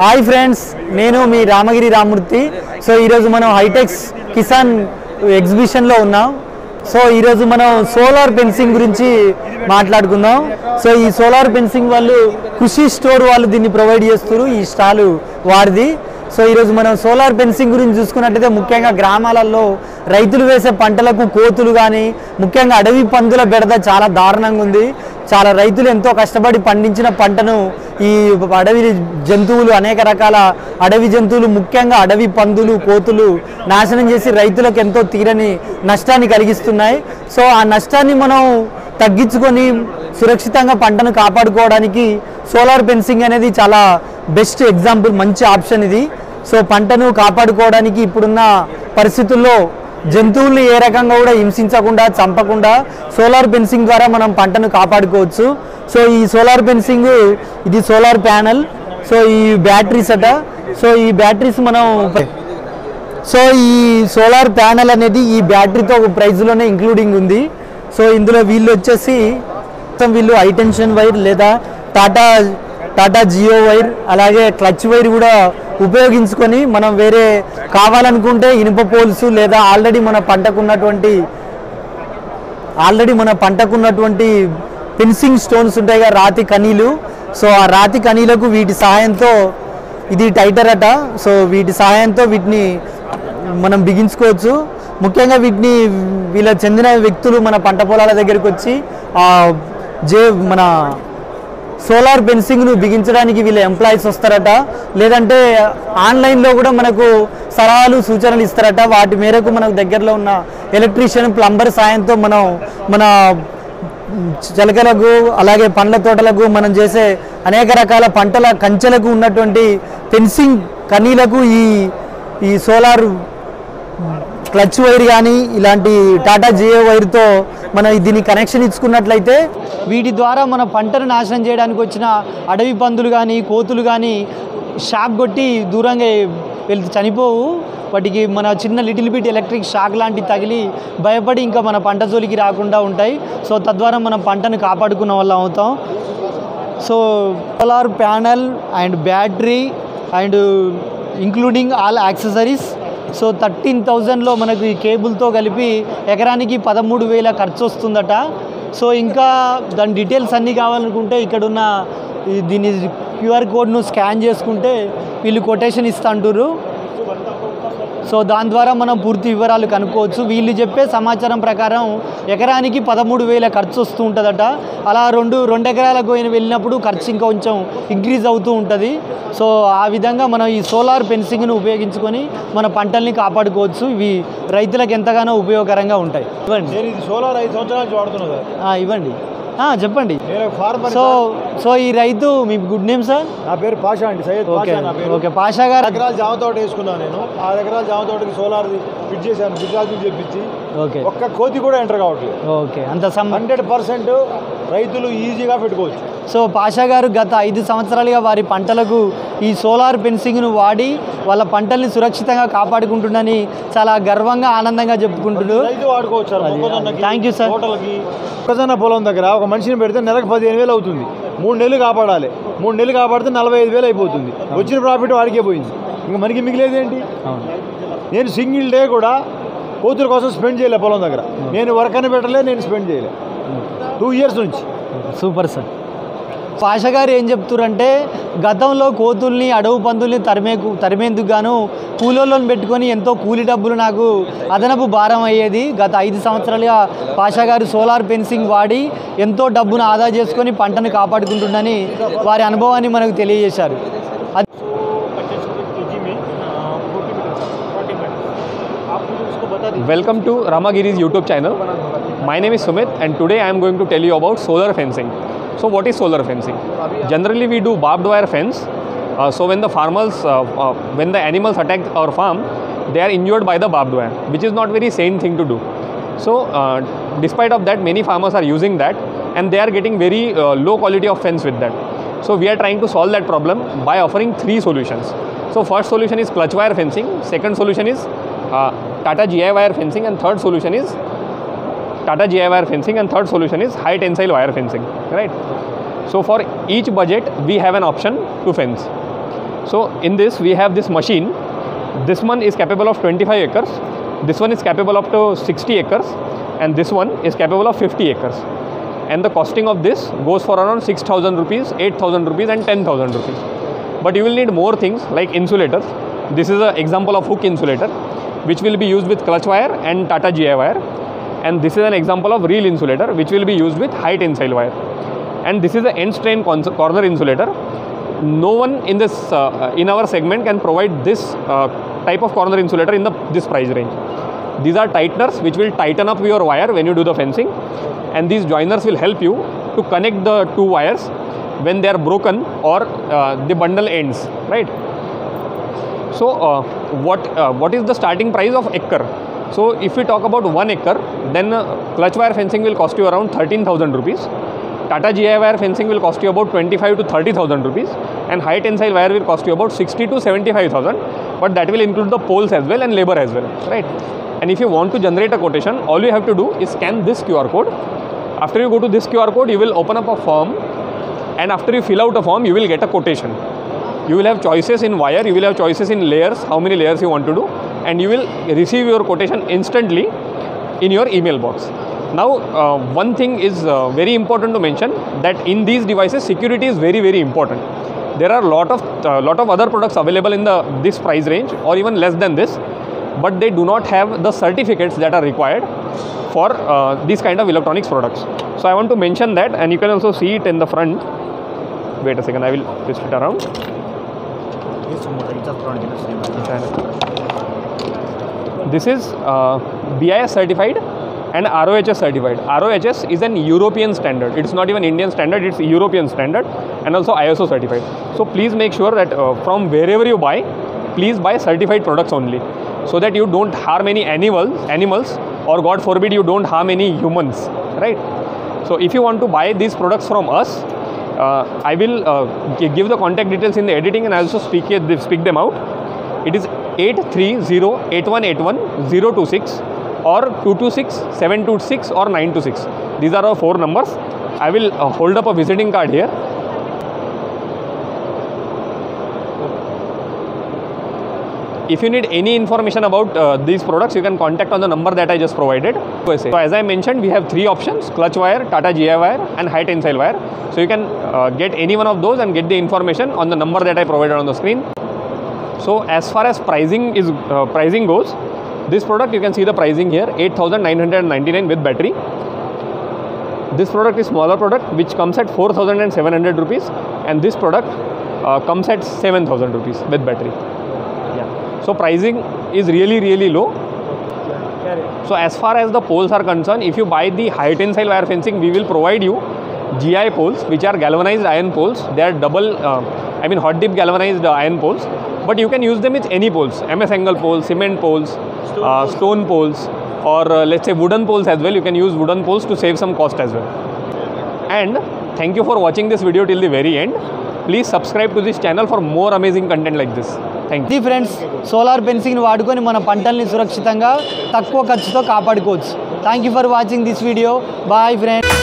Hi friends, నేను మీ Ramagiri Ramurthy. So ఈరోజు మనం హైటెక్స్ కిసాన్ ఎగ్జిబిషన్లో ఉన్నాం. సో ఈరోజు మనం సోలార్ ఫెన్సింగ్ గురించి మాట్లాడుకుందాం. సో ఈ సోలార్ ఫెన్సింగ్ వాళ్ళు కృషి స్టోర్ వాళ్ళు దీన్ని ప్రొవైడ్ చేస్తారు, ఈ స్టాలు వారిది. సో ఈరోజు మనం సోలార్ ఫెన్సింగ్ గురించి చూసుకున్నట్టయితే ముఖ్యంగా గ్రామాలలో రైతులు వేసే పంటలకు కోతులు కానీ ముఖ్యంగా అడవి పందుల బెడద చాలా దారుణంగా ఉంది. చాలా రైతులు ఎంతో కష్టపడి పండించిన పంటను ఈ అడవి జంతువులు, అనేక రకాల అడవి జంతువులు, ముఖ్యంగా అడవి పందులు, కోతులు నాశనం చేసి రైతులకు ఎంతో తీరని నష్టాన్ని కలిగిస్తున్నాయి. సో ఆ నష్టాన్ని మనం తగ్గించుకొని సురక్షితంగా పంటను కాపాడుకోవడానికి సోలార్ ఫెన్సింగ్ అనేది చాలా బెస్ట్ ఎగ్జాంపుల్, మంచి ఆప్షన్ ఇది. సో పంటను కాపాడుకోవడానికి ఇప్పుడున్న పరిస్థితుల్లో జంతువుల్ని ఏ రకంగా కూడా హింసించకుండా, చంపకుండా సోలార్ ఫెన్సింగ్ ద్వారా మనం పంటను కాపాడుకోవచ్చు. సో ఈ సోలార్ ఫెన్సింగ్ ఇది సోలార్ ప్యానల్. సో ఈ బ్యాటరీస్ సో ఈ బ్యాటరీస్ మనం ఈ సోలార్ ప్యానల్ అనేది ఈ బ్యాటరీతో ఒక ప్రైజ్లోనే ఇంక్లూడింగ్ ఉంది. సో ఇందులో వీళ్ళు వచ్చేసి వీళ్ళు హై టెన్షన్ వైర్ లేదా టాటా జియో వైర్, అలాగే క్లచ్ వైర్ కూడా ఉపయోగించుకొని మనం వేరే కావాలనుకుంటే ఇనుప పోల్స్ లేదా ఆల్రెడీ మన పంటకున్నటువంటి ఫెన్సింగ్ స్టోన్స్ ఉంటాయి కదా, రాతి కనీలు. సో ఆ రాతి కనీలకు వీటి సహాయంతో, ఇది టైటర్ సో వీటి సహాయంతో వీటిని మనం బిగించుకోవచ్చు. ముఖ్యంగా వీళ్ళ చెందిన వ్యక్తులు మన పంట పొలాల దగ్గరికి వచ్చి మన సోలార్ ఫెన్సింగ్ను బిగించడానికి వీళ్ళ ఎంప్లాయీస్ వస్తారట, లేదంటే ఆన్లైన్లో కూడా మనకు సలహాలు సూచనలు ఇస్తారట. వాటి మేరకు మనకు దగ్గరలో ఉన్న ఎలక్ట్రీషియన్, ప్లంబర్ సాయంతో మన చిలకలకు అలాగే పండ్ల తోటలకు మనం చేసే అనేక రకాల పంటల కంచెలకు ఉన్నటువంటి ఫెన్సింగ్ కనీలకు ఈ సోలార్ క్లచ్ వైర్ కానీ ఇలాంటి టాటా జియో వైర్తో మనం దీన్ని కనెక్షన్ ఇచ్చుకున్నట్లయితే వీటి ద్వారా మన పంటను నాశనం చేయడానికి వచ్చిన అడవి పందులు కానీ, కోతులు కానీ షాక్ కొట్టి దూరంగా వెళ్తే చనిపోవు. వాటికి మన చిన్న లిటిల్ బిట్ ఎలక్ట్రిక్ షాక్ లాంటివి తగిలి భయపడి ఇంకా మన పంట జోలికి రాకుండా ఉంటాయి. సో తద్వారా మనం పంటను కాపాడుకున్న వాళ్ళం అవుతాం. So solar panel and battery and including all accessories. So 13,000లో మనకు ఈ కేబుల్తో కలిపి ఎకరానికి 13,000 ఖర్చు వస్తుందట. సో ఇంకా దాని డీటెయిల్స్ అన్నీ కావాలనుకుంటే ఇక్కడున్న దీన్ని క్యూఆర్ కోడ్ను స్కాన్ చేసుకుంటే వీళ్ళు కొటేషన్ ఇస్తుంటారు. సో దాని ద్వారా మనం పూర్తి వివరాలు కనుక్కోవచ్చు. వీళ్ళు చెప్పే సమాచారం ప్రకారం ఎకరానికి 13,000 ఖర్చు వస్తూ ఉంటుందట. అలా రెండు ఎకరాలకు వెళ్ళినప్పుడు ఖర్చు ఇంకా కొంచెం ఇంక్రీజ్ అవుతూ ఉంటుంది. సో ఆ విధంగా మనం ఈ సోలార్ ఫెన్సింగ్ను ఉపయోగించుకొని మన పంటల్ని కాపాడుకోవచ్చు. ఇవి రైతులకు ఎంతగానో ఉపయోగకరంగా ఉంటాయి. ఇవ్వండి. సోలార్ 5 సంవత్సరాలు వాడుతున్నా. ఇవ్వండి, చెప్పండి. సో ఈ రైతు, మీ గుడ్ నేమ్ సార్? నా పేరు పాషా అండి, సయ్యద్ పాషా నా పేరు. ఓకే, పాషా గారు. 5 ఎకరాల జామ తోట వేసుకున్నాను నేను. 6 ఎకరాల జామ తోటకి సోలార్ ఫిట్ చేశాను, గుజరాత్ చేపించి. ఓకే, ఒక్క కోతి కూడా ఎంటర్ కావట్లేదు. ఓకే, అంత 100% రైతులు ఈజీగా పెట్టుకోవచ్చు. సో పాషా గారు గత 5 సంవత్సరాలుగా వారి పంటలకు ఈ సోలార్ ఫెన్సింగ్ను వాడి వాళ్ళ పంటల్ని సురక్షితంగా కాపాడుకుంటుందని చాలా గర్వంగా, ఆనందంగా చెప్పుకుంటున్నారు. రైతు వాడుకోవచ్చు. Thank you sir. తోటలకి మొక్కజొన్న పొలం దగ్గర ఒక మనిషిని పెడితే నెలకు 15,000 అవుతుంది. 3 నెలలు కాపాడాలి. 3 నెలలు కాపాడితే 45,000 అయిపోతుంది. వచ్చిన ప్రాఫిట్ వాడికే పోయింది, ఇంకా మనకి మిగిలేదు ఏంటి? నేను సింగిల్ డే కూడా కోతుల కోసం స్పెండ్ చేయలే పొలం దగ్గర. నేను వర్క్ అని పెట్టలే, నేను స్పెండ్ చేయలే 2 years నుంచి. Super sir. పాషా గారు ఏం చెప్తారంటే గతంలో కోతుల్ని, అడవు పందుల్ని తరిమేందుకు గాను కూలోళ్ళని పెట్టుకొని ఎంతో కూలి డబ్బులు నాకు అదనపు భారం అయ్యేది. గత 5 సంవత్సరాలుగా పాషా గారు సోలార్ ఫెన్సింగ్ వాడి ఎంతో డబ్బును ఆదా చేసుకొని పంటను కాపాడుకుంటుందని వారి అనుభవాన్ని మనకు తెలియజేశారు. Welcome to Ramagiri's YouTube channel. My name is Sumit and today I am going to tell you about solar fencing. So what is solar fencing? Generally we do barbed wire fence. So when the farmers, when the animals attack our farm, they are injured by the barbed wire, which is not very sane thing to do. So despite of that, many farmers are using that and they are getting very low quality of fence with that. So we are trying to solve that problem by offering 3 solutions. So first solution is clutch wire fencing, second solution is Tata GI wire fencing, and third solution is high tensile wire fencing, right? So for each budget we have an option to fence. So in this we have this machine. This one is capable of 25 acres, this one is capable up to 60 acres, and this one is capable of 50 acres. And the costing of this goes for around 6,000 rupees, 8,000 rupees and 10,000 rupees. But you will need more things like insulators. This is an example of hook insulator, which will be used with clutch wire and Tata GI wire. And this is an example of reel insulator, which will be used with high tensile wire. And this is an end strain corner insulator. No one in this in our segment can provide this type of corner insulator in this price range. These are tighteners which will tighten up your wire when you do the fencing, and these joiners will help you to connect the two wires when they are broken or the bundle ends, right? So what is the starting price of acre? So if we talk about 1 acre, then clutch wire fencing will cost you around 13,000 rupees. Tata GI wire fencing will cost you about 25 to 30,000 rupees, and high tensile wire will cost you about 60 to 75,000, but that will include the poles as well and labor as well, right? And if you want to generate a quotation, all you have to do is scan this QR code. After you go to this QR code, you will open up a form, and after you fill out a form, you will get a quotation. You will have choices in wire, you will have choices in layers, how many layers you want to do, and you will receive your quotation instantly in your email box. Now one thing is very important to mention, that in these devices security is very, very important. There are lot of other products available in this price range or even less than this, but they do not have the certificates that are required for these kind of electronics products. So I want to mention that, and you can also see it in the front. Wait a second, I will twist it around. This is BIS certified and ROHS certified. ROHS is an European standard. It's not even Indian standard, it's European standard, and also ISO certified. So please make sure that from wherever you buy, please buy certified products only, so that you don't harm any animals, or God forbid you don't harm any humans, right? So if you want to buy these products from us, I will give the contact details in the editing, and I also speak them out. It is 830-8181-026 or 226-726 or 926. These are our 4 numbers. I will hold up a visiting card here. If you need any information about these products, you can contact on the number that I just provided. So as I mentioned, we have 3 options: clutch wire, Tata GI wire and high tensile wire. So you can get any one of those and get the information on the number that I provided on the screen. So as far as pricing goes, this product, you can see the pricing here, 8,999 with battery. This product is smaller product, which comes at 4,700 rupees, and this product comes at 7,000 rupees with battery. So pricing is really, really low. So as far as the poles are concerned, if you buy the high tensile wire fencing, we will provide you GI poles, which are galvanized iron poles. They are hot dip galvanized iron poles, but you can use them with any poles: MS angle poles, cement poles, stone poles, or let's say wooden poles as well. You can use wooden poles to save some cost as well. And thank you for watching this video till the very end. Please subscribe to this channel for more amazing content like this. Thank you. ఇది friends, solar ఫెన్సింగ్ని వాడుకొని మన పంటల్ని సురక్షితంగా తక్కువ ఖర్చుతో కాపాడుకోవచ్చు. Thank you for watching this video. Bye friends.